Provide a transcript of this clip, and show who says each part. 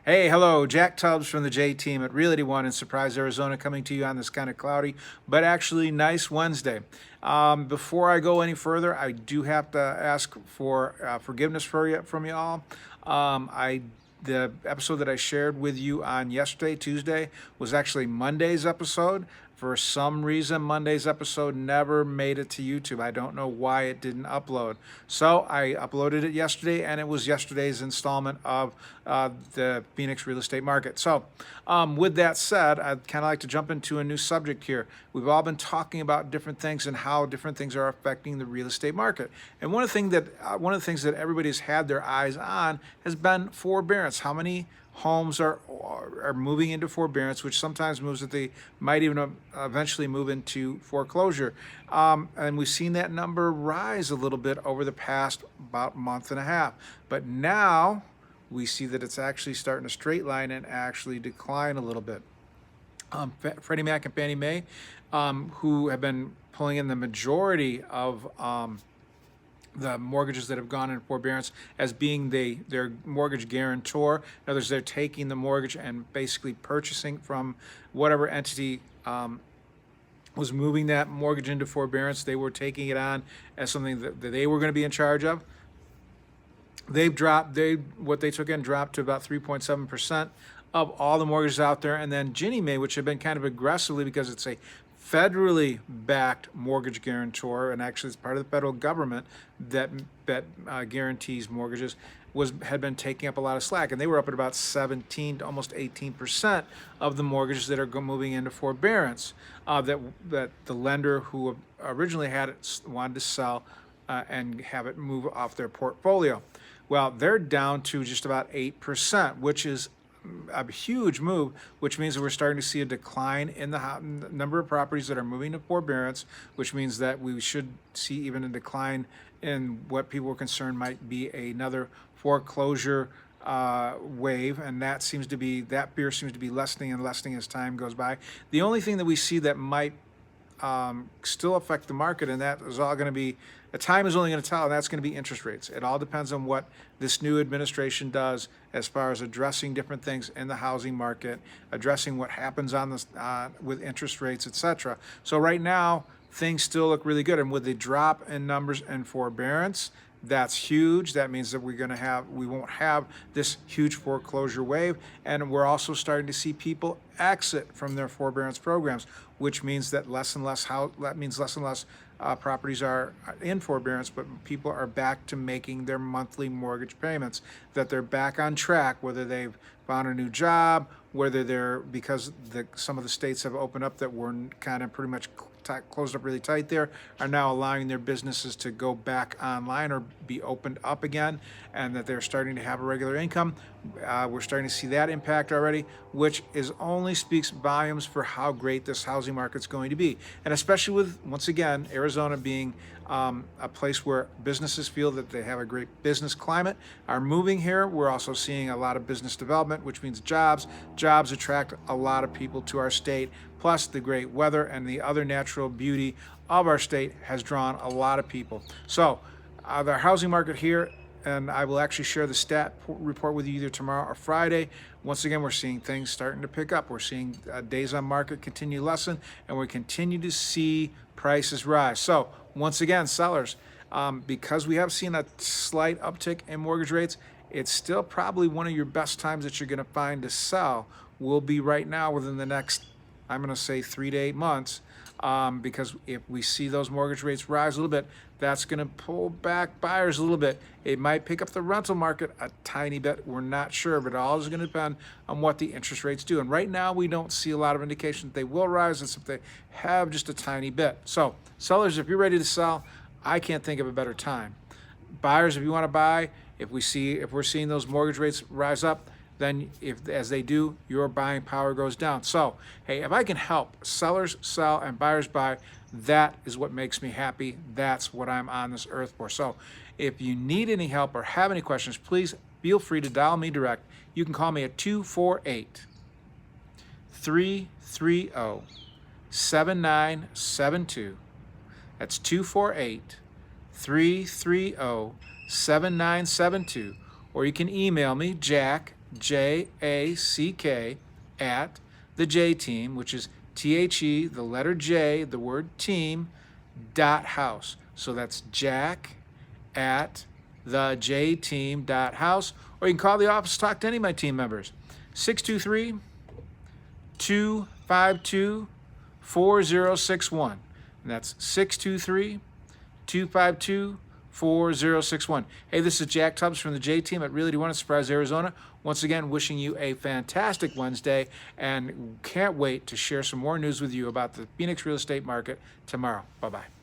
Speaker 1: Hey, hello, Jack Tubbs from the J Team at Realty One in Surprise, Arizona, coming to you on this kind of cloudy, but actually nice Wednesday. Before I go any further, I do have to ask for forgiveness from you all. The episode that I shared with you on yesterday, Tuesday, was actually Monday's episode. For some reason, Monday's episode never made it to YouTube. I don't know why it didn't upload. So I uploaded it yesterday, and it was yesterday's installment of the Phoenix real estate market. So, with that said, I'd kind of like to jump into a new subject here. We've all been talking about different things and how different things are affecting the real estate market. And one of the things that everybody's had their eyes on has been forbearance. How many homes are moving into forbearance, which sometimes moves that they might even eventually move into foreclosure. And we've seen that number rise a little bit over the past about month and a half. But now we see that it's actually starting to straight line and actually decline a little bit. Freddie Mac and Fannie Mae, who have been pulling in the majority of the mortgages that have gone in forbearance as being their mortgage guarantor. In other words, they're taking the mortgage and basically purchasing from whatever entity was moving that mortgage into forbearance. They were taking it on as something that they were going to be in charge of. What they took in dropped to about 3.7% of all the mortgages out there. And then Ginnie Mae, which have been kind of aggressively, because it's a federally backed mortgage guarantor, and actually it's part of the federal government that guarantees mortgages, had been taking up a lot of slack, and they were up at about 17 to almost 18% of the mortgages that are moving into forbearance, that the lender who originally had it wanted to sell and have it move off their portfolio. Well, they're down to just about 8%, which is a huge move, which means that we're starting to see a decline in the number of properties that are moving to forbearance, which means that we should see even a decline in what people are concerned might be another foreclosure wave, and that fear seems to be lessening and lessening as time goes by. The only thing that we see that might still affect the market, and that is all going to be, the time is only going to tell, and that's going to be interest rates. It all depends on what this new administration does as far as addressing different things in the housing market, addressing what happens on this with interest rates, etc. So right now, things still look really good, and with the drop in numbers and forbearance, that's huge. That means that we won't have this huge foreclosure wave, and we're also starting to see people exit from their forbearance programs, which means that less and less properties are in forbearance, but people are back to making their monthly mortgage payments. That they're back on track, whether they've found a new job, whether they're because some of the states have opened up that were kind of pretty much closed up really tight there, are now allowing their businesses to go back online or be opened up again, and that they're starting to have a regular income. We're starting to see that impact already, which only speaks volumes for how great this housing market's going to be. And especially with, once again, Arizona being a place where businesses feel that they have a great business climate, are moving here. We're also seeing a lot of business development, which means jobs. Jobs attract a lot of people to our state. Plus, the great weather and the other natural beauty of our state has drawn a lot of people. So, the housing market here, and I will actually share the stat report with you either tomorrow or Friday. Once again, we're seeing things starting to pick up. We're seeing days on market continue to lessen, and we continue to see prices rise. So, once again, sellers, because we have seen a slight uptick in mortgage rates, it's still probably one of your best times that you're going to find to sell will be right now within the next, I'm going to say 3 to 8 months, because if we see those mortgage rates rise a little bit, that's going to pull back buyers a little bit. It might pick up the rental market a tiny bit. We're not sure, but it all is going to depend on what the interest rates do. And right now, we don't see a lot of indication that they will rise, and if they have just a tiny bit. So, sellers, if you're ready to sell, I can't think of a better time. Buyers, if you want to buy, if we're seeing those mortgage rates rise up, then as they do, your buying power goes down. So, hey, if I can help sellers sell and buyers buy, that is what makes me happy. That's what I'm on this earth for. So, if you need any help or have any questions, please feel free to dial me direct. You can call me at 248-330-7972. That's 248-330-7972. Or you can email me, Jack, JACK, at the J Team, which is THE, the letter J, the word team, .house. So that's Jack at the JTeam.house, or you can call the office, talk to any of my team members. 623 252 4061. And that's 623 252 4061. Hey, this is Jack Tubbs from the J Team at Really Do Want to Surprise Arizona. Once again, wishing you a fantastic Wednesday, and can't wait to share some more news with you about the Phoenix real estate market tomorrow. Bye-bye.